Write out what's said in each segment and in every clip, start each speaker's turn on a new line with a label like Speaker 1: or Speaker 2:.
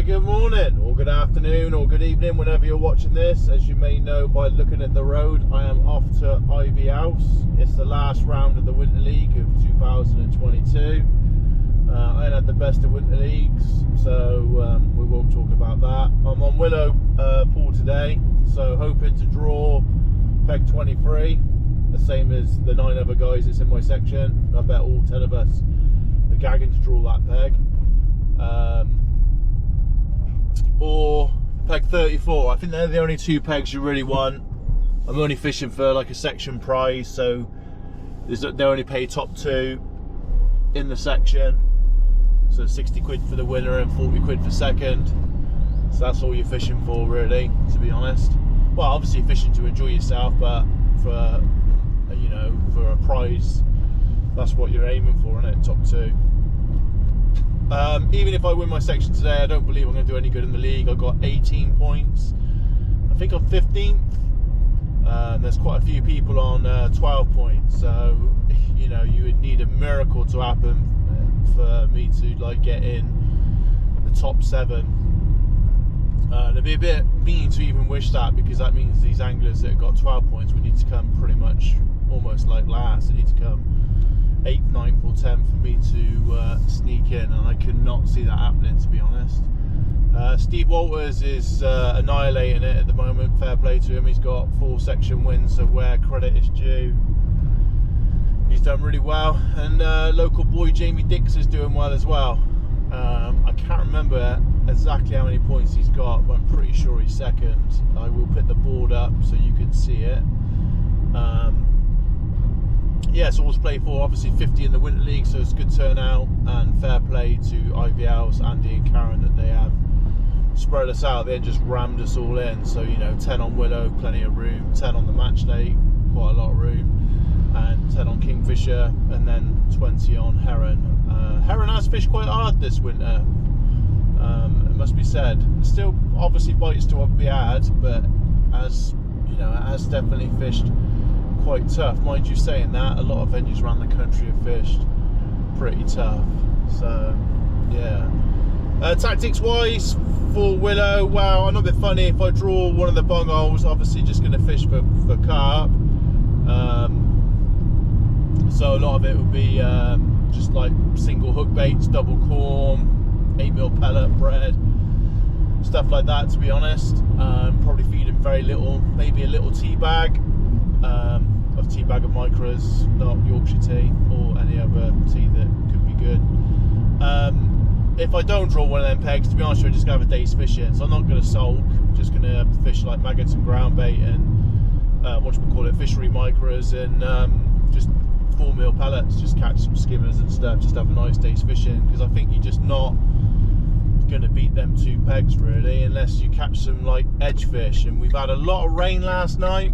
Speaker 1: Good morning, or good afternoon, or good evening, whenever you're watching this. As you may know by looking at the road, I am off to Ivy House. It's the last round of the Winter League of 2022. I ain't had the best of Winter Leagues, so we won't talk about that. I'm on Willow pool today, so hoping to draw peg 23, the same as the 9 other guys that's in my section. I bet all 10 of us are gagging to draw that peg. Or peg 34. I think they're the only 2 pegs you really want. I'm only fishing for like a section prize, so they only pay top 2 in the section, so 60 quid for the winner and 40 quid for second. So that's all you're fishing for, really, to be honest. Well, obviously fishing to enjoy yourself, but for, you know, for a prize, that's what you're aiming for, isn't it? Top 2. Even if I win my section today, I don't believe I'm going to do any good in the league. I've got 18 points. I think I'm 15th. There's quite a few people on 12 points. So, you know, you would need a miracle to happen for me to like get in the top 7. It'd be a bit mean to even wish that, because that means these anglers that have got 12 points would need to come pretty much almost like last. They need to come 8th, 9th or 10th for me to sneak in, and I cannot see that happening, to be honest. Steve Walters is annihilating it at the moment. Fair play to him. He's got 4 section wins, so where credit is due, he's done really well. And local boy Jamie Dix is doing well as well. I can't remember exactly how many points he's got, but I'm pretty sure he's second. I will put the board up so you can see it. Yeah, so all's play for, obviously 50 in the Winter League, so it's a good turnout, and fair play to Ivy House, Andy and Karen, that they have spread us out. They just rammed us all in. So, you know, 10 on Willow, plenty of room, 10 on the match day, quite a lot of room, and 10 on Kingfisher, and then 20 on Heron. Heron has fished quite hard this winter, it must be said. Still obviously bites to be had, but as you know, it has definitely fished quite tough. Mind you saying that, a lot of venues around the country have fished pretty tough. So yeah, tactics wise for Willow, well, I'm not a bit funny. If I draw one of the bung holes, obviously just going to fish for carp. So a lot of it would be just like single hook baits, double corn, 8mm pellet bread, stuff like that, to be honest. Probably feed him very little, maybe a little tea bag of tea bag of micros, not Yorkshire tea or any other tea that could be good. If I don't draw one of them pegs, to be honest, we're just going to have a day's fishing, so I'm not going to sulk. I'm just going to fish like maggots and ground bait and fishery micros, and just 4mm pellets, just catch some skimmers and stuff, just have a nice day's fishing, because I think you're just not going to beat them 2 pegs really, unless you catch some like edge fish. And we've had a lot of rain last night,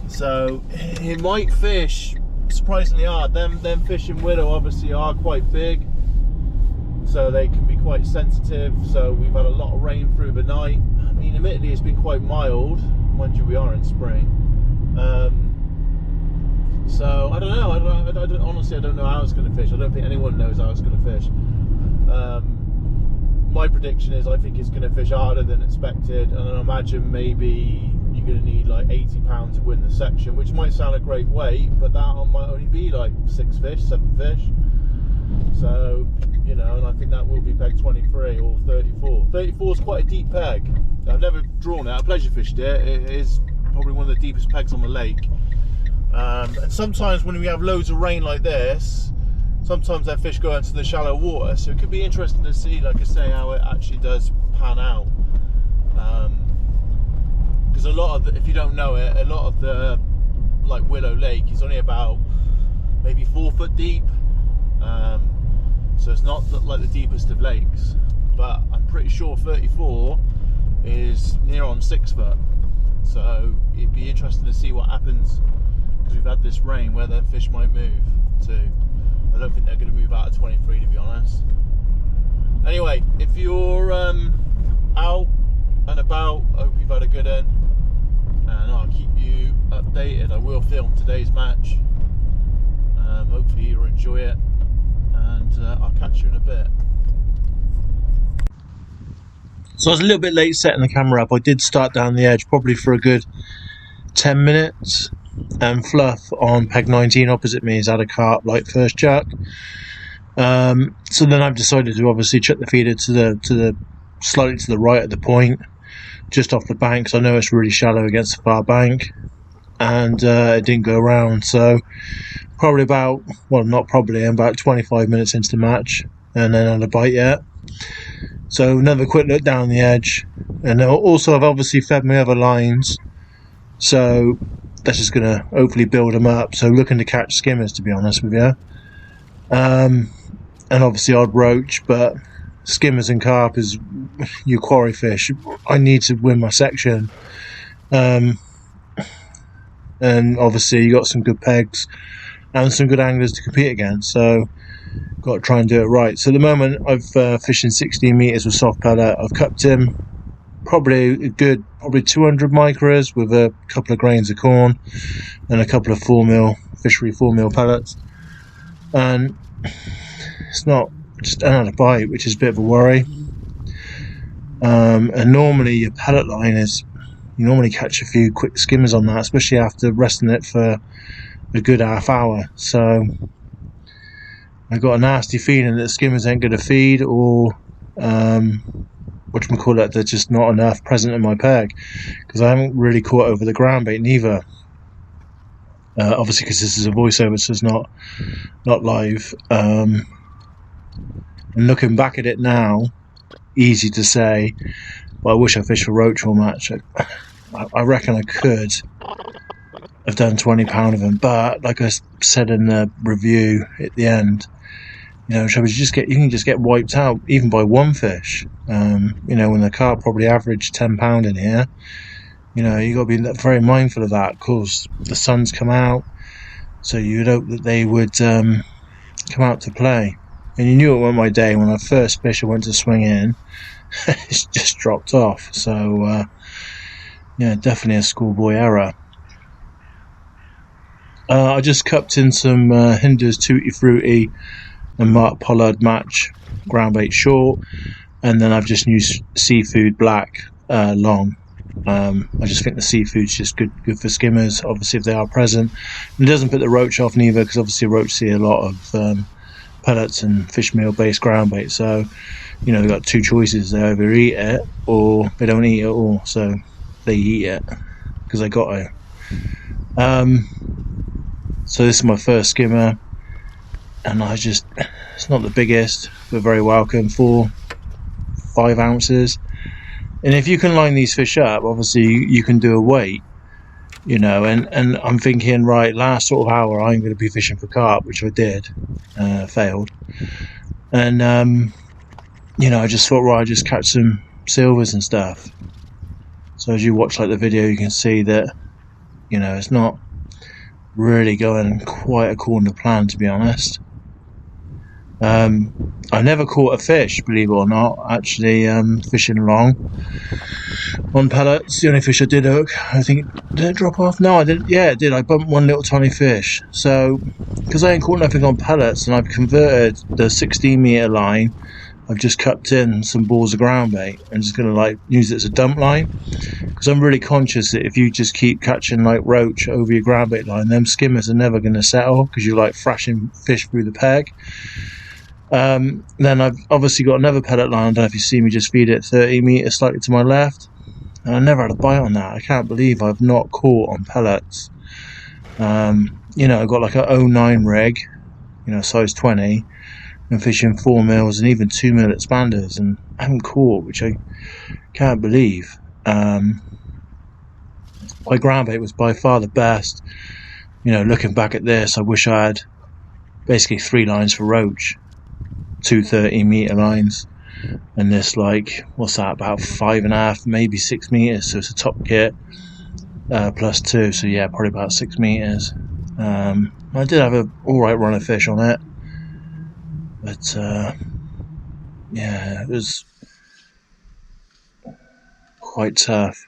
Speaker 1: so it might fish surprisingly hard. Them fish in Willow obviously are quite big, so they can be quite sensitive. So we've had a lot of rain through the night. I mean, admittedly it's been quite mild, mind you, we are in spring. So I don't know. Honestly, I don't know how it's going to fish. I don't think anyone knows how it's going to fish. My prediction is I think it's going to fish harder than expected, and I imagine maybe you're going to need like 80 pounds to win the section, which might sound a great weight, but that might only be like 6 fish, 7 fish. So, you know, and I think that will be peg 23 or 34. 34 is quite a deep peg. I've never drawn it. I pleasure fished it. It is probably one of the deepest pegs on the lake. And sometimes when we have loads of rain like this, sometimes that fish go into the shallow water, so it could be interesting to see, like I say, how it actually does pan out. Because a lot of if you don't know it, a lot of the like Willow Lake is only about maybe 4 foot deep, so it's not like the deepest of lakes, but I'm pretty sure 34 is near on 6 foot. So it'd be interesting to see what happens, because we've had this rain, where the fish might move to. I don't think they're going to move out of 23, to be honest. Anyway, if you're out and about, I hope you've had a good one, and I'll keep you updated. I will film today's match. Hopefully you'll enjoy it, and I'll catch you in a bit. So I was a little bit late setting the camera up. I did start down the edge probably for a good 10 minutes, and Fluff on peg 19 opposite me has had a carp like first chuck. So then I've decided to obviously chuck the feeder to the slightly to the right at the point, just off the bank, because I know it's really shallow against the far bank, and it didn't go around. So probably about, well, not probably, I'm about 25 minutes into the match, and then had a bite yet. So another quick look down the edge, and also I've obviously fed my other lines, so that's just going to hopefully build them up. So looking to catch skimmers, to be honest with you, and obviously odd roach, but skimmers and carp is your quarry fish. I need to win my section, and obviously you got some good pegs and some good anglers to compete against, so got to try and do it right. So at the moment I've fishing 16 meters with soft pellet. I've cupped him probably 200 micras with a couple of grains of corn and a couple of 4mm Fishery 4mm pellets, and it's not just another bite, which is a bit of a worry. And normally your pellet line is, you normally catch a few quick skimmers on that, especially after resting it for a good half hour. So I got a nasty feeling that skimmers ain't going to feed, or whatchamacallit, there's just not enough present in my peg, because I haven't really caught over the ground bait neither. Obviously because this is a voiceover, so it's not live. And looking back at it now, easy to say, but I wish I fished for roach all match. I reckon I could have done £20 of them, but like I said in the review at the end, you know, you can just get wiped out even by one fish. You know, when the carp probably averaged £10 in here, you know, you got to be very mindful of that. Of course, the sun's come out, so you'd hope that they would come out to play. And you knew it wasn't my day when I first fish. I went to swing in, it's just dropped off. So yeah, definitely a schoolboy error. I just cupped in some Hinder's Tutti Frutti and Mark Pollard match ground bait short, and then I've just used seafood black long. I just think the seafood's just good for skimmers, obviously if they are present. And it doesn't put the roach off neither, because obviously roach see a lot of pellets and fish meal based ground bait. So, you know, they've got two choices: they either eat it or they don't eat it at all. So they eat it because they got to. So this is my first skimmer, and it's not the biggest, but very welcome, 5 ounces. And if you can line these fish up, obviously you can do a weight, you know, and I'm thinking, right, last sort of hour I'm going to be fishing for carp, which I did, failed. And you know, I just thought, right, I just catch some silvers and stuff. So as you watch like the video, you can see that, you know, it's not really going quite according to plan, to be honest. I never caught a fish, believe it or not, actually, fishing along on pellets. The only fish I did hook, I think, did it drop off? No, I didn't. Yeah, it did. I bumped one little tiny fish. So, because I ain't caught nothing on pellets, and I've converted the 16 metre line, I've just cupped in some balls of ground bait and just going to like use it as a dump line, because I'm really conscious that if you just keep catching like roach over your ground bait line, them skimmers are never going to settle, because you're like thrashing fish through the peg. Then I've obviously got another pellet line. I don't know if you see me just feed it 30 metres slightly to my left, and I never had a bite on that. I can't believe I've not caught on pellets. You know, I've got like a 09 rig, you know, size 20, and fishing 4mm and even 2mm expanders, and I haven't caught, which I can't believe. My ground bait was by far the best. You know, looking back at this, I wish I had basically 3 lines for roach, 2 30 metre lines, and this, like, what's that, about 5.5, maybe 6 metres. So it's a top kit plus 2, so yeah, probably about 6 metres. I did have a alright run of fish on it, but yeah, it was quite tough.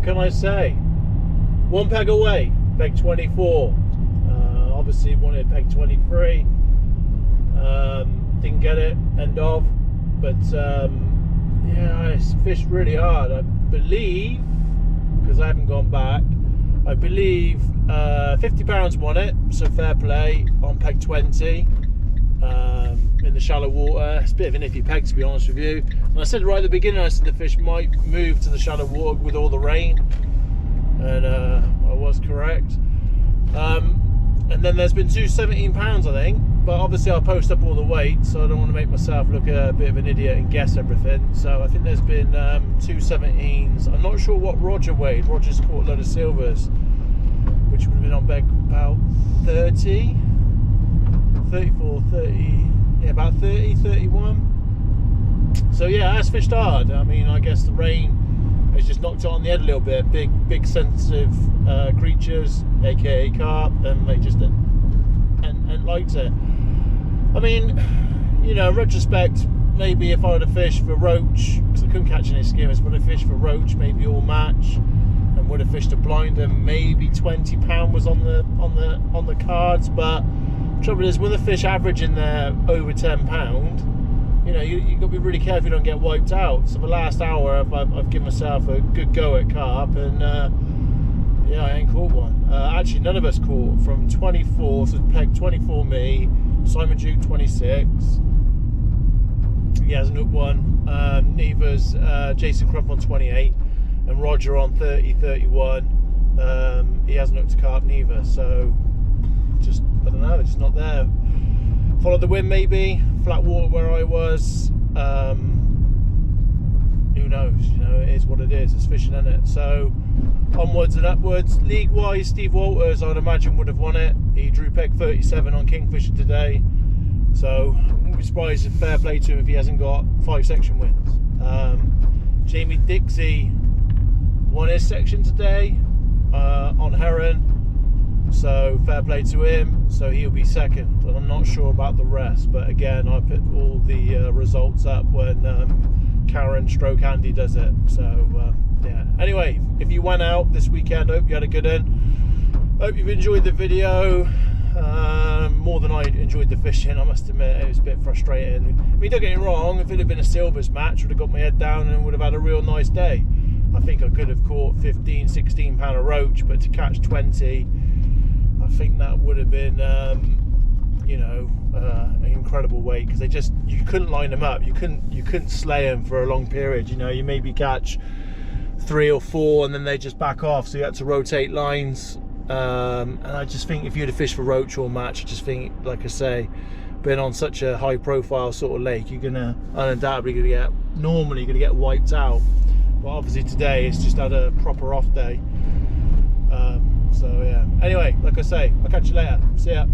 Speaker 1: what can I say? One peg away, peg 24. Obviously wanted peg 23. Didn't get it, end of. But yeah, I fished really hard. I believe, because I haven't gone back, I believe £50 won it, so fair play on peg 20 in the shallow water. It's a bit of an iffy peg, to be honest with you. And I said right at the beginning, I said the fish might move to the shallow water with all the rain, and I was correct. And then there's been two £17, I think, but obviously I'll post up all the weight, so I don't want to make myself look a bit of an idiot and guess everything. So I think there's been two 17s. I'm not sure what Roger weighed. Roger's caught a load of silvers, which would have been on beg about 30, 34, 30, yeah, about 30, 31. So yeah, that's fished hard. I mean, I guess the rain has just knocked it on the head a little bit. Big sensitive creatures, aka carp, and they just and liked it. I mean, you know, in retrospect, maybe if I would have fished for roach, because I couldn't catch any skimmers, would have fished for roach, maybe all match, and would have fished a blinder, maybe £20 was on the cards. But the trouble is, with a fish averaging there over £10, you know, you got to be really careful you don't get wiped out. So the last hour, I've given myself a good go at carp, and yeah, I ain't caught one. Actually, none of us caught from 24, so peg 24 me, Simon Duke 26. He hasn't hooked one. Neither's Jason Crump on 28, and Roger on 30, 31. He hasn't hooked a carp neither, so just, I don't know, just not there. Follow the wind, maybe flat water where I was. Who knows? You know, it is what it is. It's fishing, isn't it? So onwards and upwards. League wise, Steve Walters, I'd imagine, would have won it. He drew peg 37 on Kingfisher today, so I wouldn't be surprised if fair play to him if he hasn't got 5 section wins. Jamie Dixie won his section today on Heron, so fair play to him, so he'll be second, and I'm not sure about the rest, but again, I put all the results up when Karen stroke Andy does it. So yeah, anyway, if you went out this weekend, hope you had a good one. Hope you've enjoyed the video more than I enjoyed the fishing. I must admit, it was a bit frustrating. I mean, don't get me wrong, if it had been a silvers match, I would have got my head down and would have had a real nice day. I think I could have caught 15, 16 pound of roach, but to catch 20, I think that would have been, you know, an incredible weight, because they just, you couldn't line them up. You couldn't slay them for a long period. You know, you maybe catch 3 or 4, and then they just back off. So you had to rotate lines. And I just think if you'd have fished for roach or match, I just think, like I say, been on such a high-profile sort of lake, you're gonna undoubtedly normally gonna get wiped out. But obviously today it's just had a proper off day. So yeah. Anyway, like I say, I'll catch you later. See ya.